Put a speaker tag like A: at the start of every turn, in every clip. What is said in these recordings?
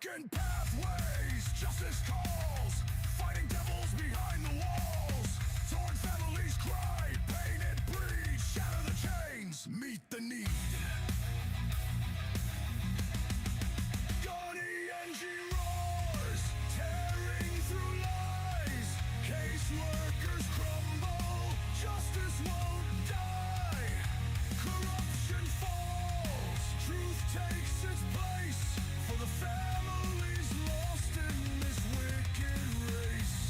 A: Darkened pathways, justice calls, fighting devils behind the walls. Torn families cry, pain it breeds, shatter the chains, meet the need. Gunny engine roars, tearing through lies. Caseworkers crumble, justice won't die. Corruption falls, truth takes its place. For the families lost in this wicked race.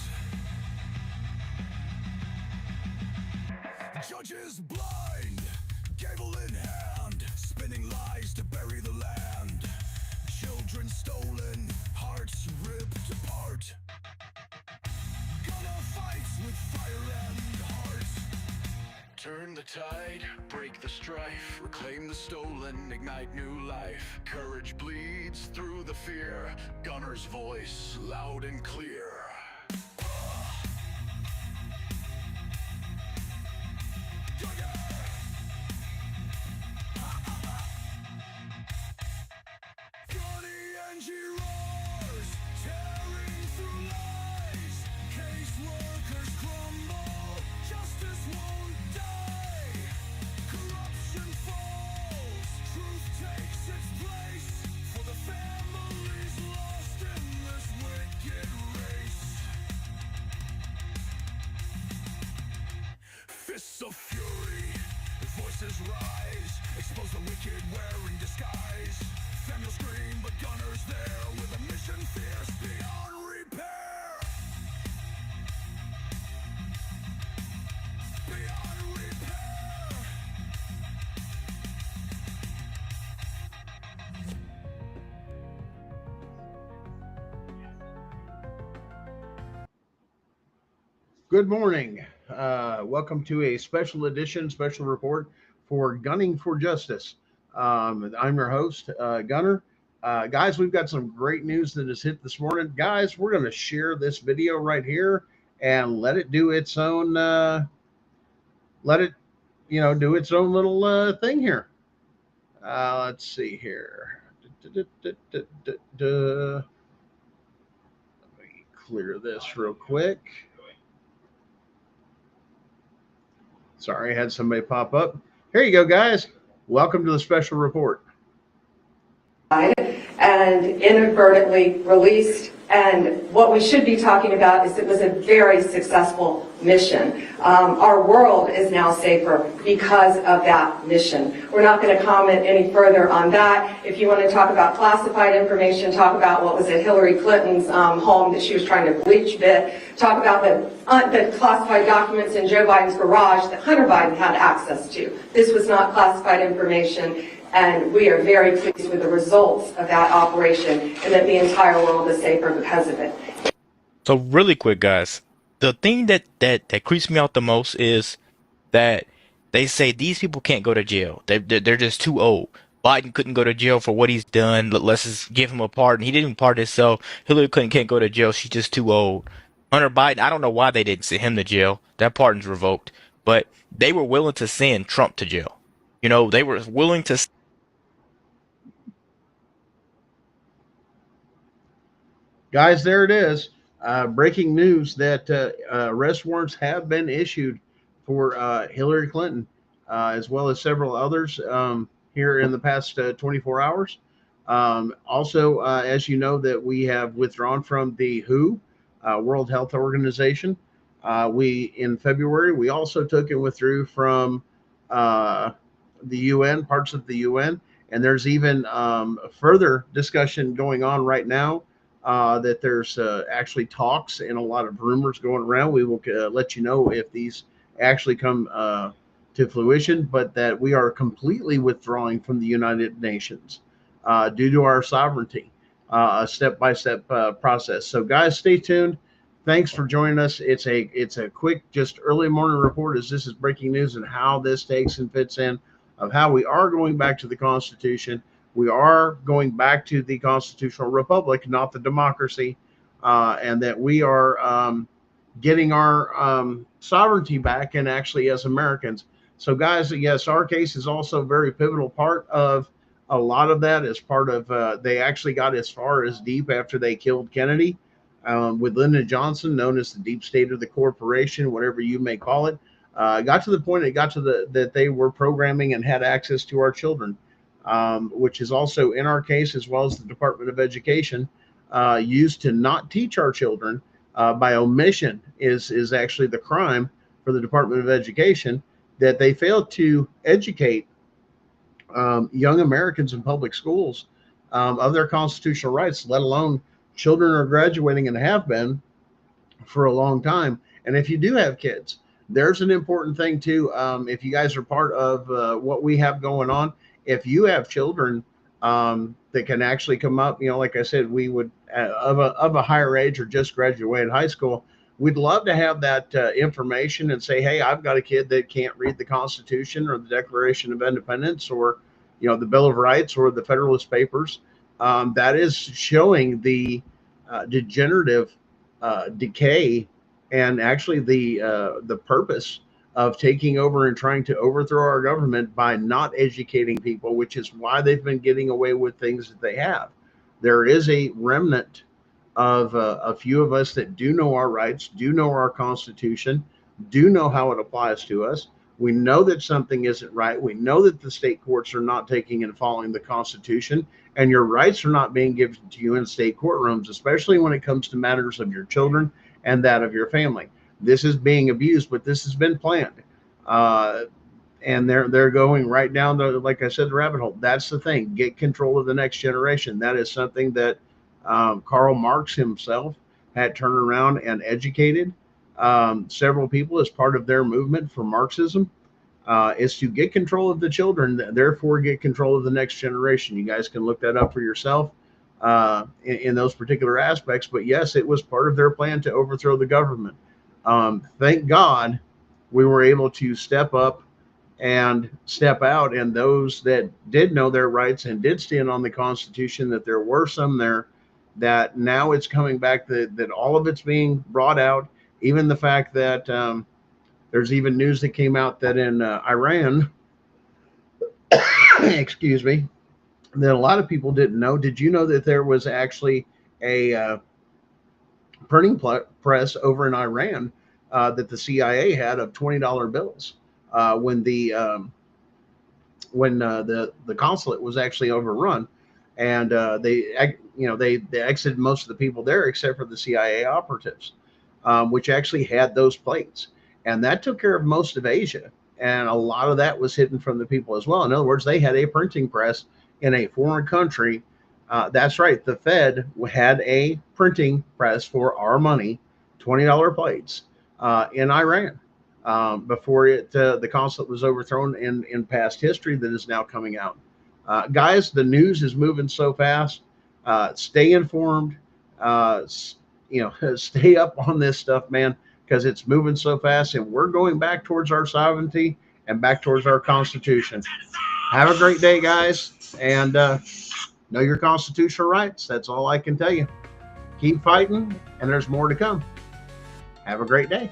A: Judges blind, gavel in hand, spinning lies to bury the land. Children stolen, hearts ripped apart. Gonna fight with fire and heart. Turn the tide, break the strife, reclaim the stolen, ignite new life. Courage bleeds through the fear, Gunner's voice loud and clear. Gunny engine roars, tearing through lies. Caseworkers crumble, justice won't die. Corruption falls, truth takes its place. For the families lost in this wicked race. Fists of fury, voices rise, expose the wicked wearing disguise. Families scream, but Gunner's there with a mission fierce beyond repair. Beyond repair.
B: Good morning. Welcome to a special edition, special report for Gunning for Justice. I'm your host, Gunner. Guys, we've got some great news that has hit this morning. Guys, we're going to share this video right here and let it do its own, do its own little thing here. Let's see here. Let me clear this real quick. Sorry, I had somebody pop up. Here you go, guys. Welcome to the special report.
C: And inadvertently released. And what we should be talking about is it was a very successful mission. Our world is now safer because of that mission. We're not going to comment any further on that. If you want to talk about classified information, talk about what was at Hillary Clinton's home that she was trying to bleach bit, talk about the classified documents in Joe Biden's garage that Hunter Biden had access to. This was not classified information. And we are very pleased with the results of that operation and that the entire world is safer because of it.
D: So really quick, guys, the thing that creeps me out the most is that they say these people can't go to jail. They're just too old. Biden couldn't go to jail for what he's done. Let's just give him a pardon. He didn't even pardon himself. Hillary Clinton can't go to jail. She's just too old. Hunter Biden, I don't know why they didn't send him to jail. That pardon's revoked. But they were willing to send Trump to jail. You know, they were willing to.
B: Guys, there it is. Breaking news that arrest warrants have been issued for Hillary Clinton, as well as several others here in the past 24 hours. Also, as you know, that we have withdrawn from the WHO, World Health Organization. In February, we also took and withdrew from the UN, parts of the UN. And there's even further discussion going on right now. That there's actually talks and a lot of rumors going around. We will let you know if these actually come to fruition, but that we are completely withdrawing from the United Nations due to our sovereignty, a step-by-step process. So guys, stay tuned. Thanks for joining us. It's a quick, just early morning report as this is breaking news and how this takes and fits in of how we are going back to the Constitution. We are going back to the constitutional republic, not the democracy, and that we are getting our sovereignty back, and actually as Americans. So guys, yes, our case is also a very pivotal part of A lot of that is part of, they actually got as far as deep after they killed Kennedy, with Lyndon Johnson, known as the deep state of the corporation, whatever you may call it. Got to the point, it got to that they were programming and had access to our children, which is also in our case, as well as the Department of Education, used to not teach our children, by omission is actually the crime for the Department of Education, that they failed to educate young Americans in public schools of their constitutional rights, let alone children are graduating and have been for a long time. And if you do have kids, there's an important thing too. If you guys are part of what we have going on, if you have children that can actually come up, like I said, we would of a higher age or just graduated high school, we'd love to have that information and say, hey, I've got a kid that can't read the Constitution or the Declaration of Independence or the Bill of Rights or the Federalist Papers. That is showing the degenerative decay and actually the purpose of taking over and trying to overthrow our government by not educating people, which is why they've been getting away with things that they have. There is a remnant of a few of us that do know our rights, do know our Constitution, do know how it applies to us. We know that something isn't right. We know that the state courts are not taking and following the Constitution, and your rights are not being given to you in state courtrooms, especially when it comes to matters of your children and that of your family. This is being abused, but this has been planned. And they're going right down the, like I said, the rabbit hole. That's the thing. Get control of the next generation. That is something that Karl Marx himself had turned around and educated several people as part of their movement for Marxism, is to get control of the children, therefore get control of the next generation. You guys can look that up for yourself in those particular aspects. But yes, it was part of their plan to overthrow the government. Thank God we were able to step up and step out, and those that did know their rights and did stand on the Constitution, that there were some there, that now it's coming back, that all of it's being brought out. Even the fact that there's even news that came out that in Iran, excuse me, that a lot of people didn't know. Did you know that there was actually a printing press over in Iran that the CIA had of $20 bills when the consulate was actually overrun, and they exited most of the people there except for the CIA operatives, which actually had those plates, and that took care of most of Asia, and a lot of that was hidden from the people as well. In other words, they had a printing press in a foreign country. That's right, the Fed had a printing press for our money, $20 plates, in Iran, before the consulate was overthrown in past history that is now coming out. Guys, the news is moving so fast. Stay informed. Stay up on this stuff, man, because it's moving so fast, and we're going back towards our sovereignty and back towards our Constitution. Have a great day, guys, and know your constitutional rights. That's all I can tell you. Keep fighting, and there's more to come. Have a great day.